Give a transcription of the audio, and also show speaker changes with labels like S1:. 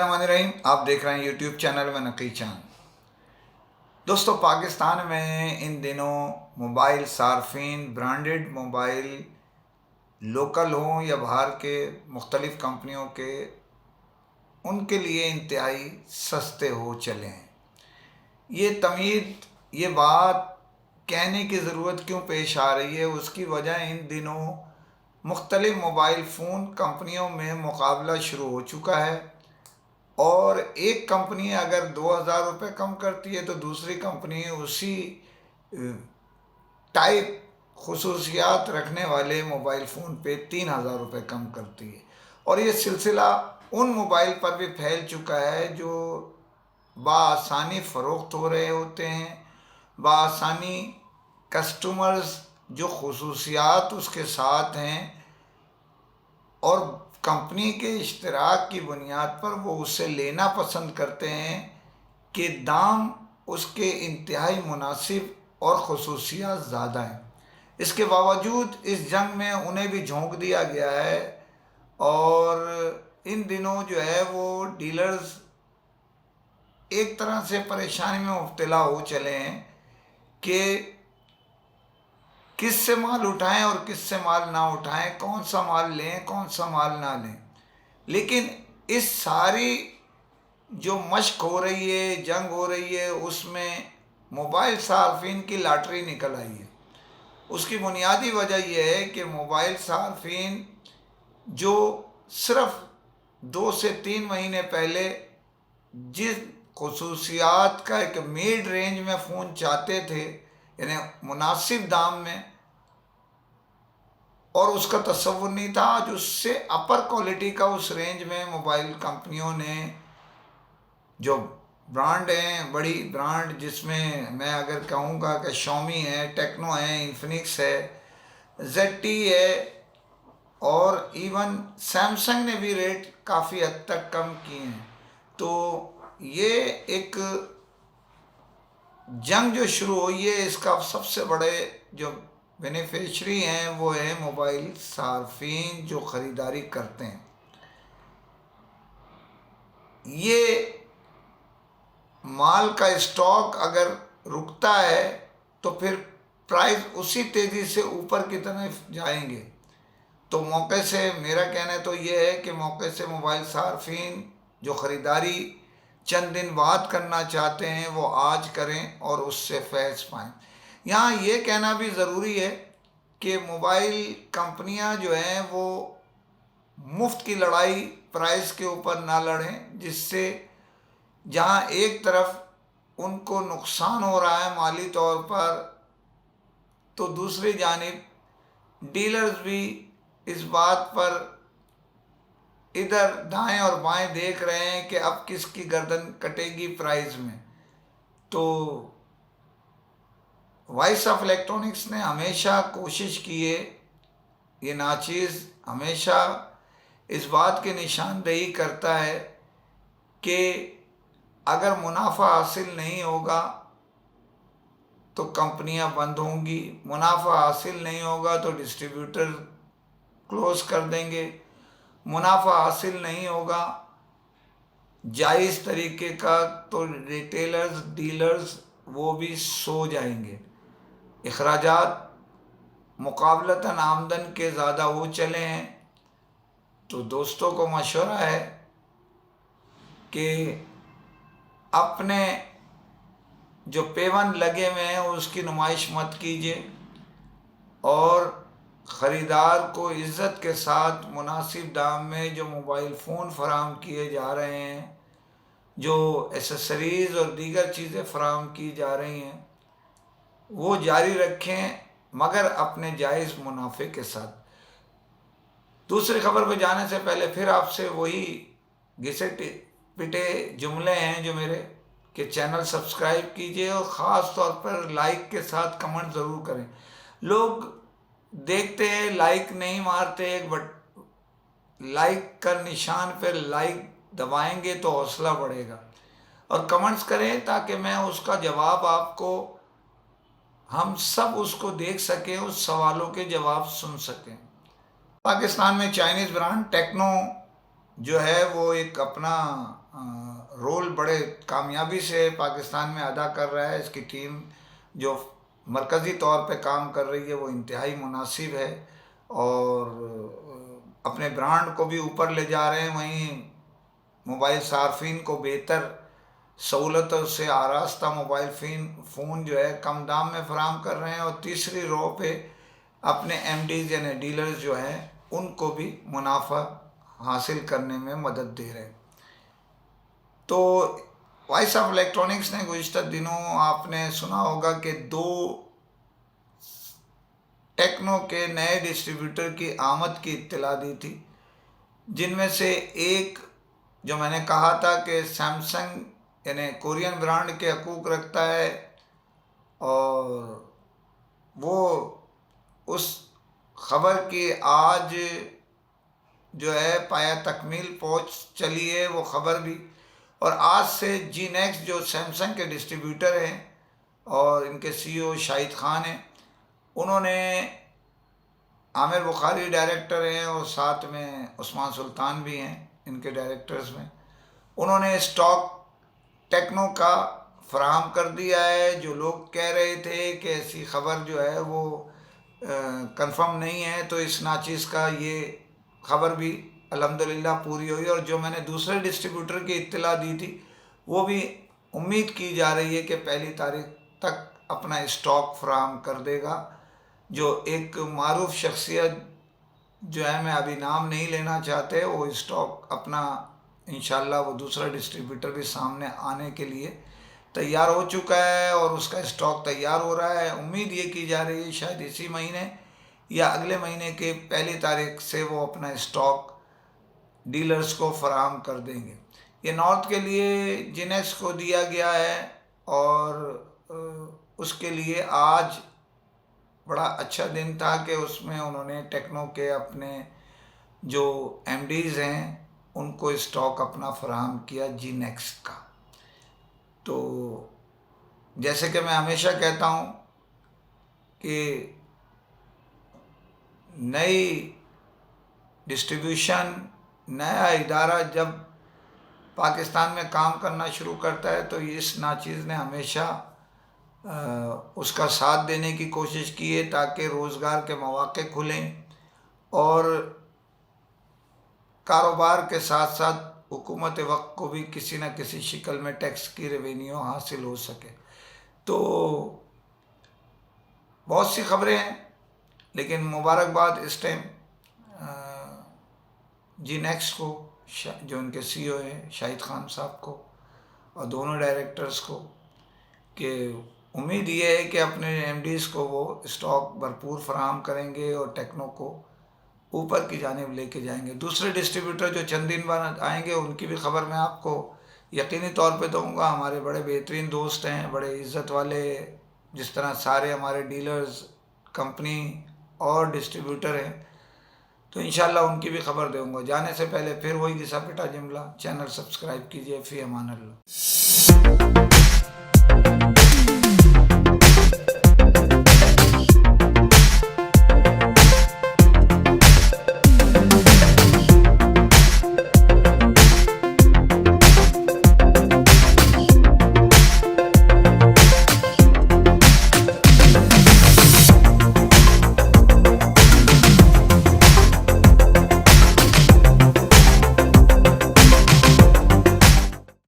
S1: बिस्मिल्लाहिर्रहमानिर्रहीम। आप देख रहे हैं यूट्यूब चैनल में नकी चांद। दोस्तों, पाकिस्तान में इन दिनों मोबाइल सार्फिन ब्रांडेड मोबाइल लोकल हों या बाहर के मुख्तलिफ़ कंपनियों के, उनके लिए इंतहाई सस्ते हो चले हैं। ये बात कहने की ज़रूरत क्यों पेश आ रही है, उसकी वजह इन दिनों मुख्तलिफ़ मोबाइल फ़ोन कंपनियों में मुकाबला शुरू हो चुका है और एक कंपनी अगर 2,000 रुपये कम करती है तो दूसरी कंपनी उसी टाइप खसूसियात रखने वाले मोबाइल फ़ोन पे 3,000 रुपये कम करती है। और ये सिलसिला उन मोबाइल पर भी फैल चुका है जो बआसानी फ़रोख्त हो रहे होते हैं। बआसानी कस्टमर्स जो खसूसियात उसके साथ हैं और कंपनी के इश्तराक की बुनियाद पर वो उसे लेना पसंद करते हैं कि दाम उसके इंतहाई मुनासिब और खसूसियात ज़्यादा हैं। इसके बावजूद इस जंग में उन्हें भी झोंक दिया गया है और इन दिनों जो है वो डीलर्स एक तरह से परेशानी में मुब्तला हो चले हैं कि किस से माल उठाएं और किस से माल ना उठाएं, कौन सा माल लें कौन सा माल ना लें। लेकिन इस सारी जो मशक हो रही है, जंग हो रही है, उसमें मोबाइल सार्फिन की लॉटरी निकल आई है। उसकी बुनियादी वजह यह है कि मोबाइल सार्फिन जो सिर्फ 2 से 3 महीने पहले जिस खसूसियात का एक मिड रेंज में फ़ोन चाहते थे, यानी मुनासिब दाम में, और उसका तसव्वुर नहीं था, आज उससे अपर क्वालिटी का उस रेंज में मोबाइल कंपनियों ने जो ब्रांड हैं, बड़ी ब्रांड, जिसमें मैं अगर कहूँगा कि शॉमी है, टेक्नो है, इन्फिनिक्स है, ZT है और इवन सैमसंग ने भी रेट काफ़ी हद तक कम किए हैं। तो ये एक जंग जो शुरू हुई है, इसका सबसे बड़े जो बेनिफिशरी हैं वो है मोबाइल सार्फिन जो ख़रीदारी करते हैं। ये माल का स्टॉक अगर रुकता है तो फिर प्राइस उसी तेज़ी से ऊपर की तरफ जाएंगे। तो मौके से मेरा कहना तो ये है कि मौके से मोबाइल सार्फिन जो ख़रीदारी चंद दिन बाद करना चाहते हैं वो आज करें और उससे फैज़ पाएँ। यहाँ ये कहना भी ज़रूरी है कि मोबाइल कंपनियां जो हैं वो मुफ्त की लड़ाई प्राइस के ऊपर ना लड़ें, जिससे जहाँ एक तरफ उनको नुकसान हो रहा है माली तौर पर, तो दूसरी जानिब डीलर्स भी इस बात पर इधर दाएं और बाएं देख रहे हैं कि अब किसकी गर्दन कटेगी प्राइस में। तो वॉइस ऑफ इलेक्ट्रॉनिक्स ने हमेशा कोशिश की है, ये नाचीज़ हमेशा इस बात की निशानदेही करता है कि अगर मुनाफा हासिल नहीं होगा तो कंपनियां बंद होंगी, मुनाफा हासिल नहीं होगा तो डिस्ट्रीब्यूटर क्लोज कर देंगे, मुनाफा हासिल नहीं होगा जायज़ तरीके का तो रिटेलर्स डीलर्स वो भी सो जाएंगे। अखराजात मुकाबलतन आमदन के ज़्यादा हो चले हैं। तो दोस्तों को मशवरा है कि अपने जो पेवन लगे हुए हैं उसकी नुमाइश मत कीजिए और ख़रीदार को इज़्ज़त के साथ मुनासिब दाम में जो मोबाइल फ़ोन फ़राहम किए जा रहे हैं, जो एसेसरीज़ और दीगर चीज़ें फ़राहम की जा रही हैं, वो जारी रखें, मगर अपने जायज़ मुनाफे के साथ। दूसरी खबर पर जाने से पहले फिर आपसे वही घिसे पिटे जुमले हैं जो मेरे कि चैनल सब्सक्राइब कीजिए और ख़ास तौर पर लाइक के साथ कमेंट ज़रूर करें। लोग देखते हैं, लाइक नहीं मारते, बट लाइक का निशान पर लाइक दबाएंगे तो हौसला बढ़ेगा। और कमेंट्स करें ताकि मैं उसका जवाब आपको, हम सब उसको देख सकें, उस सवालों के जवाब सुन सकें। पाकिस्तान में चाइनीज़ ब्रांड टेक्नो जो है वो एक अपना रोल बड़े कामयाबी से पाकिस्तान में अदा कर रहा है। इसकी टीम जो मरकज़ी तौर पे काम कर रही है वो इंतहाई मुनासिब है और अपने ब्रांड को भी ऊपर ले जा रहे हैं, वहीं मोबाइल सार्फिन को बेहतर सहूलतों से आरास्ता मोबाइल फ़ोन जो है कम दाम में फ़राहम कर रहे हैं और तीसरी रो पे अपने एमडीज़ यानी डीलर्स जो हैं उनको भी मुनाफा हासिल करने में मदद दे रहे हैं। तो वॉइस ऑफ इलेक्ट्रॉनिक्स ने गुज़िश्ता दिनों आपने सुना होगा कि 2 टेक्नो के नए डिस्ट्रीब्यूटर की आमद की इत्तला दी थी, जिनमें से एक जो मैंने कहा था कि सैमसंग यानी कोरियन ब्रांड के हकूक़ रखता है और वो उस ख़बर की आज जो है पाया तकमील पहुंच चली है वो ख़बर भी। और आज से जी नेक्स्ट जो सैमसंग के डिस्ट्रीब्यूटर हैं और इनके सीईओ शाहिद खान हैं, उन्होंने आमिर बुखारी डायरेक्टर हैं और साथ में उस्मान सुल्तान भी हैं इनके डायरेक्टर्स में, उन्होंने स्टॉक टेक्नो का फराहम कर दिया है। जो लोग कह रहे थे कि ऐसी ख़बर जो है वो कंफर्म नहीं है, तो इस नाचीज़ का ये ख़बर भी अल्हम्दुलिल्लाह पूरी हुई। और जो मैंने दूसरे डिस्ट्रीब्यूटर की इत्तला दी थी वो भी उम्मीद की जा रही है कि 1 तारीख तक अपना स्टॉक फराहम कर देगा। जो एक मारूफ शख्सियत जो है, मैं अभी नाम नहीं लेना चाहते, वो स्टॉक अपना इंशाल्लाह वो दूसरा डिस्ट्रीब्यूटर भी सामने आने के लिए तैयार हो चुका है और उसका स्टॉक तैयार हो रहा है। उम्मीद ये की जा रही है शायद इसी महीने या अगले महीने के 1 तारीख से वो अपना स्टॉक डीलर्स को फराहम कर देंगे। ये नॉर्थ के लिए जिनेक्स को दिया गया है और उसके लिए आज बड़ा अच्छा दिन था कि उसमें उन्होंने टेक्नो के अपने जो एमडीज़ हैं उनको स्टॉक अपना फराहम किया जी नेक्स्ट का। तो जैसे कि मैं हमेशा कहता हूँ कि नई डिस्ट्रीब्यूशन, नया इदारा जब पाकिस्तान में काम करना शुरू करता है तो इस नाचीज़ ने हमेशा उसका साथ देने की कोशिश की है ताकि रोज़गार के मौके खुलें और कारोबार के साथ साथ हुकूमत वक्त को भी किसी न किसी शक्ल में टैक्स की रेवेन्यू हासिल हो सके। तो बहुत सी ख़बरें हैं, लेकिन मुबारकबाद इस टाइम जी नेक्स्ट को, जो उनके सीईओ हैं शाहिद खान साहब को और दोनों डायरेक्टर्स को, कि उम्मीद ये है कि अपने एमडीज़ को वो स्टॉक भरपूर फराहम करेंगे और टेक्नो को ऊपर की जानिब लेके जाएंगे। दूसरे डिस्ट्रीब्यूटर जो चंद दिन बाद आएंगे उनकी भी ख़बर मैं आपको यकीनी तौर पे दूंगा। हमारे बड़े बेहतरीन दोस्त हैं, बड़े इज़्ज़त वाले, जिस तरह सारे हमारे डीलर्स, कंपनी और डिस्ट्रीब्यूटर हैं, तो इंशाल्लाह उनकी भी ख़बर दूंगा। जाने से पहले फिर वही घिसा पिटा जुमला, चैनल सब्सक्राइब कीजिए। फ़ी अमान अल्लाह।